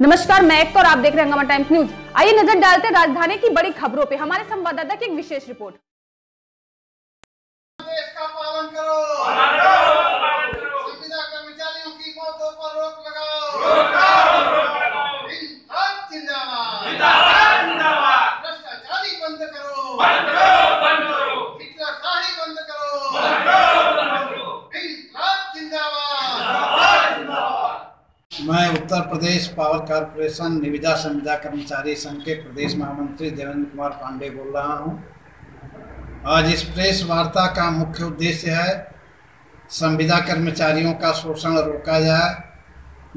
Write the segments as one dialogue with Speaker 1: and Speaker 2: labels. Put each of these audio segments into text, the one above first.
Speaker 1: नमस्कार, मैं एक और आप देख रहे हैं हंगामा टाइम्स न्यूज। आइए नजर डालते हैं राजधानी की बड़ी खबरों पे। हमारे संवाददाता की एक विशेष रिपोर्ट।
Speaker 2: देश का पालन करो, संविदा कर्मचारियों की मौतों पर रोक लगाओ, जिंदाबाद, भ्रष्टाचारी बंद करो, हिटलरशाही बंद करो, जिंदाबाद। मैं उत्तर प्रदेश पावर कारपोरेशन निविदा संविदा कर्मचारी संघ के प्रदेश महामंत्री देवेंद्र कुमार पांडे बोल रहा हूं। आज इस प्रेस वार्ता का मुख्य उद्देश्य है संविदा कर्मचारियों का शोषण रोका जाए,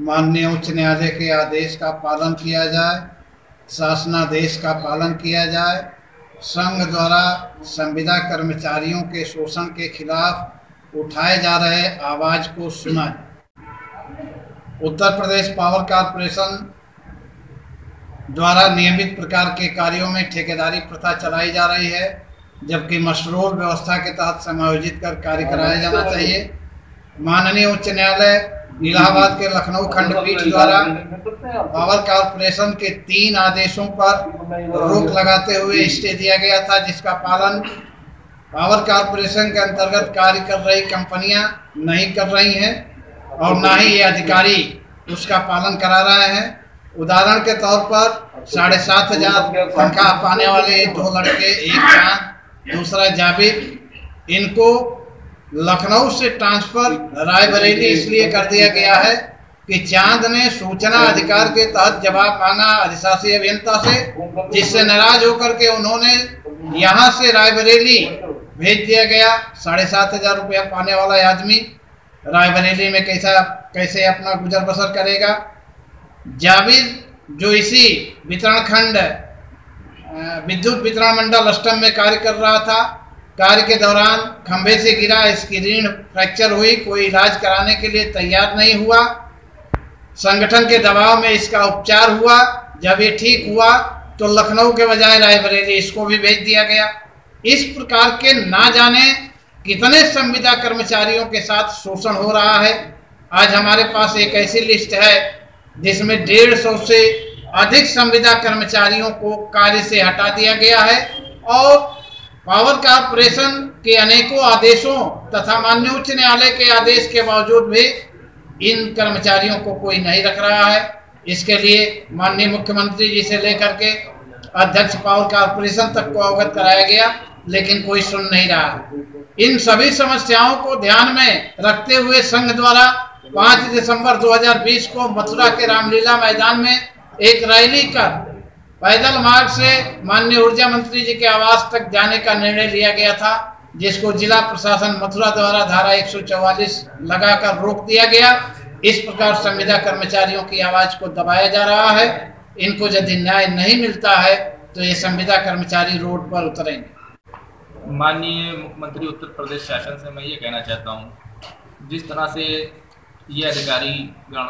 Speaker 2: माननीय उच्च न्यायालय के आदेश का पालन किया जाए, शासनादेश का पालन किया जाए, संघ द्वारा संविदा कर्मचारियों के शोषण के खिलाफ उठाए जा रहे आवाज को सुना जाए। उत्तर प्रदेश पावर कारपोरेशन द्वारा नियमित प्रकार के कार्यों में ठेकेदारी प्रथा चलाई जा रही है, जबकि मशरूल व्यवस्था के तहत समायोजित कर कार्य कराया जाना चाहिए। माननीय उच्च न्यायालय इलाहाबाद के लखनऊ खंडपीठ द्वारा पावर कारपोरेशन के 3 आदेशों पर रोक लगाते हुए स्टे दिया गया था, जिसका पालन पावर कारपोरेशन के अंतर्गत कार्य कर रही कंपनियां नहीं कर रही हैं और ना ही ये अधिकारी उसका पालन करा रहे हैं। उदाहरण के तौर पर 7,500 तनख्वाह पाने वाले 2 लड़के, एक चांद दूसरा जाबिर, इनको लखनऊ से ट्रांसफर रायबरेली इसलिए कर दिया गया है कि चांद ने सूचना अधिकार के तहत जवाब मांगा अधिशासी अभियंता से, जिससे नाराज होकर के उन्होंने यहाँ से रायबरेली भेज दिया गया। 7,500 रुपया पाने वाला आदमी रायबरेली में कैसे अपना गुजर बसर करेगा। जाबिर जो इसी वितरण खंड विद्युत वितरण मंडल अष्टम में कार्य कर रहा था, कार्य के दौरान खंभे से गिरा, इसकी रीढ़ फ्रैक्चर हुई, कोई इलाज कराने के लिए तैयार नहीं हुआ। संगठन के दबाव में इसका उपचार हुआ, जब ये ठीक हुआ तो लखनऊ के बजाय रायबरेली इसको भी भेज दिया गया। इस प्रकार के ना जाने कितने संविदा कर्मचारियों के साथ शोषण हो रहा है। आज हमारे पास एक ऐसी लिस्ट है जिसमें 150 से अधिक संविदा कर्मचारियों को कार्य से हटा दिया गया है और पावर कारपोरेशन के अनेकों आदेशों तथा माननीय उच्च न्यायालय के आदेश के बावजूद भी इन कर्मचारियों को कोई नहीं रख रहा है। इसके लिए माननीय मुख्यमंत्री जी से लेकर के अध्यक्ष पावर कारपोरेशन तक को अवगत कराया गया, लेकिन कोई सुन नहीं रहा। इन सभी समस्याओं को ध्यान में रखते हुए संघ द्वारा 5 दिसंबर 2020 को मथुरा के रामलीला मैदान में एक रैली कर पैदल मार्ग से माननीय ऊर्जा मंत्री जी के आवास तक जाने का निर्णय लिया गया था, जिसको जिला प्रशासन मथुरा द्वारा धारा 144 लगाकर रोक दिया गया। इस प्रकार संविदा कर्मचारियों की आवाज को दबाया जा रहा है। इनको यदि न्याय नहीं मिलता है तो ये संविदा कर्मचारी रोड पर उतरेंगे।
Speaker 3: माननीय मुख्यमंत्री उत्तर प्रदेश शासन से मैं ये कहना चाहता हूँ, जिस तरह से ये अधिकारी गण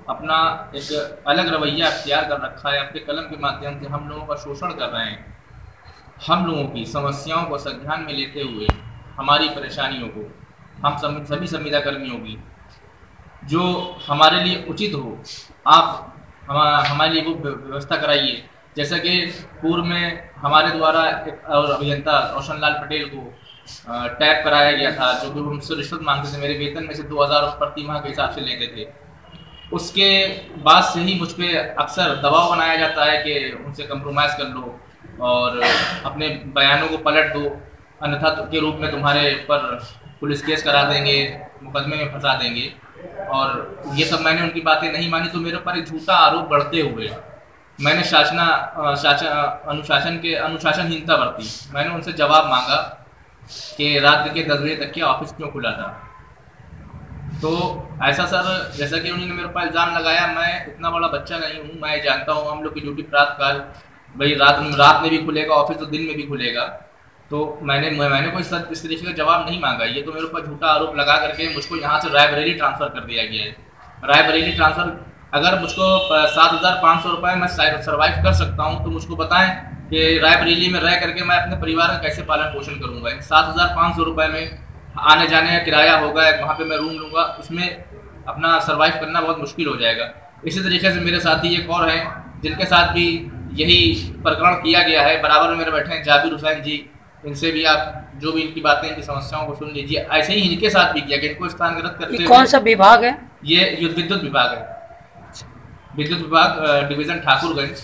Speaker 3: अपना एक अलग रवैया अख्तियार कर रखा है, अपने कलम के माध्यम से हम लोगों का शोषण कर रहे हैं। हम लोगों की समस्याओं को संज्ञान में लेते हुए हमारी परेशानियों को, हम सभी संविदा कर्मियों की जो हमारे लिए उचित हो, आप हमारे लिए वो व्यवस्था कराइए। जैसा कि पूर्व में हमारे द्वारा एक और अभियंता रोशन लाल पटेल को टैप कराया गया था, जो कि मुझसे रिश्वत मांगते थे, मेरे वेतन में से 2,000 प्रति माह के हिसाब से लेते थे। उसके बाद से ही मुझ पर अक्सर दबाव बनाया जाता है कि उनसे कंप्रोमाइज़ कर लो और अपने बयानों को पलट दो, अन्यथा के रूप में तुम्हारे ऊपर पुलिस केस करा देंगे, मुकदमे में फंसा देंगे। और ये सब मैंने उनकी बातें नहीं मानी, तो मेरे ऊपर एक झूठा आरोप बढ़ते हुए मैंने अनुशासनहीनता बरती। मैंने उनसे जवाब मांगा कि रात के 10 बजे तक के ऑफिस क्यों खुला था। तो ऐसा सर, जैसा कि उन्होंने मेरे ऊपर इल्ज़ाम लगाया, मैं इतना बड़ा बच्चा नहीं हूँ, मैं जानता हूँ हम लोग की ड्यूटी प्रातः काल, भाई रात में भी खुलेगा ऑफिस तो दिन में भी खुलेगा। तो मैंने कोई इस तरीके का जवाब नहीं मांगा। ये तो मेरे ऊपर झूठा आरोप लगा करके मुझको यहाँ से रायबरेली ट्रांसफ़र कर दिया गया है। रायबरेली ट्रांसफ़र, अगर मुझको 7,500 रुपये में सर्वाइव कर सकता हूँ तो मुझको बताएं कि रायबरेली में रह करके मैं अपने परिवार का कैसे पालन पोषण करूँगा। 7,500 रुपये में आने जाने का किराया होगा, वहाँ पे मैं रूम लूँगा, उसमें अपना सर्वाइव करना बहुत मुश्किल हो जाएगा। इसी तरीके से मेरे साथी एक और हैं जिनके साथ भी यही प्रकरण किया गया है। बराबर में मेरे बैठे हैं जाबिर हुसैन जी, इनसे भी आप जो भी इनकी बातें, इनकी समस्याओं को सुन लीजिए। ऐसे ही इनके साथ भी किया गया, इनको स्थानांतरित करते हुए।
Speaker 4: कौन सा विभाग है?
Speaker 3: ये विद्युत विभाग है, विद्युत विभाग डिवीजन ठाकुरगंज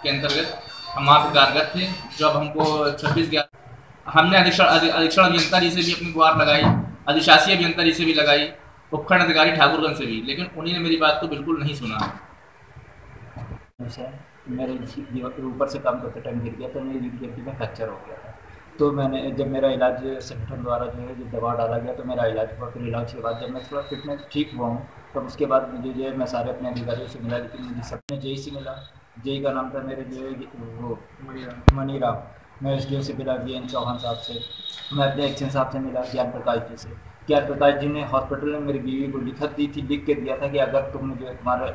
Speaker 3: के अंतर्गत हम वहाँ पर कार्यरत थे। जब हमको 26/11 हमने अधीक्षण अभियंता जी से भी अपनी गुहार लगाई, अधिशासी अभियंता जी से भी लगाई, उपखंड अधिकारी ठाकुरगंज से भी, लेकिन उन्हीं ने मेरी बात को बिल्कुल नहीं सुना।
Speaker 5: मेरे ऊपर से काम करते टाइम गिर गया तो मेरी रीढ़ में फ्रैक्चर हो गया था। तो मैंने जब मेरा इलाज संगठन द्वारा जो है दवा डाला गया तो मेरा इलाज हुआ। फिर इलाज के बाद जब मैं थोड़ा फिटनेस ठीक हुआ हूँ तब उसके बाद मुझे जो है मैं सारे अपने अधिकारियों से मिला, लेकिन मुझे सबने जेई से मिला। जेई का नाम था मेरे जो है वो मनीराम। मैं एस डी ओ से मिला VN चौहान साहब से। मैं अपने एक्शन साहब से मिला ज्ञान प्रकाश जी से। ज्ञान प्रकाश जी ने हॉस्पिटल में मेरी बीवी को लिखत दी थी, लिख के दिया था कि अगर तुम जो है तुम्हारा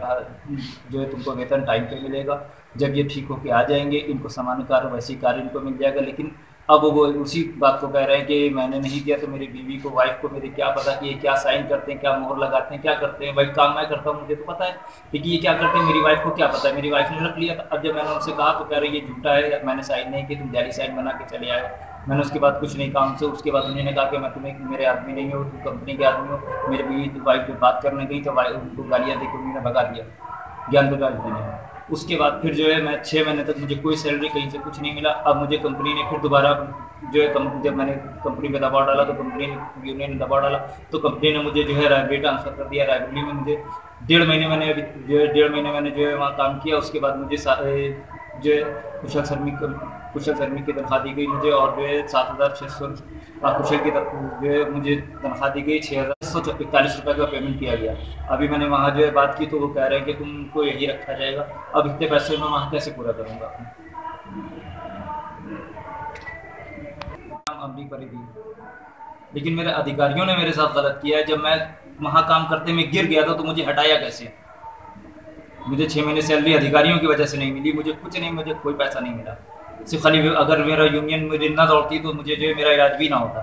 Speaker 5: जो है तुमको वेतन टाइम पे मिलेगा, जब ये ठीक होके आ जाएंगे इनको सामान्य कार्य वैसी कार्य इनको मिल जाएगा। लेकिन अब वो उसी बात को कह रहे हैं कि मैंने नहीं किया तो मेरी बीवी को, वाइफ को मेरी क्या पता कि ये क्या साइन करते हैं, क्या मोहर लगाते हैं, क्या करते हैं। भाई काम मैं करता हूँ, मुझे तो पता है, लेकिन ये क्या करते हैं मेरी वाइफ को क्या पता है। मेरी वाइफ ने रख लिया था। अब जब मैंने उनसे कहा तो कह रहे ये झूठा है, मैंने साइन नहीं की, तुम जाली साइन बना के चले आए। मैंने उसके बाद कुछ नहीं कहा उनसे। उसके बाद उन्होंने कहा कि मैं तुम्हें मेरे आदमी नहीं हो, तुम कंपनी के आदमी हो। मेरी बीवी वाइफ जब बात करने गई तो उनको गालियाँ देकर उन्होंने भगा दिया ज्ञान प्रकाश जी ने। उसके बाद फिर जो है मैं 6 महीने तक मुझे कोई सैलरी कहीं से कुछ नहीं मिला। अब मुझे कंपनी ने फिर दोबारा जो है जब मैंने कंपनी में दबाव डाला तो कंपनी यूनियन ने दबाव डाला तो कंपनी ने मुझे जो है रायबरेली ट्रांसफ़र कर दिया। रायबरेली में मुझे 1.5 महीने मैंने अभी जो है 1.5 महीने मैंने जो है वहाँ काम किया। उसके बाद मुझे जो है कुशल श्रमिक की तनख्वाह दी गई मुझे, और जो है 7,600 कुशल की जो है मुझे तनख्वाह दी गई। 6,141 रुपये का पेमेंट किया गया। अभी मैंने वहाँ जो है बात की तो वो कह रहे हैं कि तुमको यही रखा जाएगा। अब इतने पैसे मैं वहाँ कैसे पूरा करूँगा? अमली परिधि, लेकिन मेरे अधिकारियों ने मेरे साथ गलत किया है। जब मैं वहाँ काम करते में गिर गया था तो मुझे हटाया कैसे? मुझे 6 महीने सैलरी अधिकारियों की वजह से नहीं मिली, मुझे कुछ नहीं, मुझे कोई पैसा नहीं मिला। सिर्फ खाली अगर मेरा यूनियन मुझे ना दौड़ती तो मुझे जो है मेरा इलाज भी ना होता।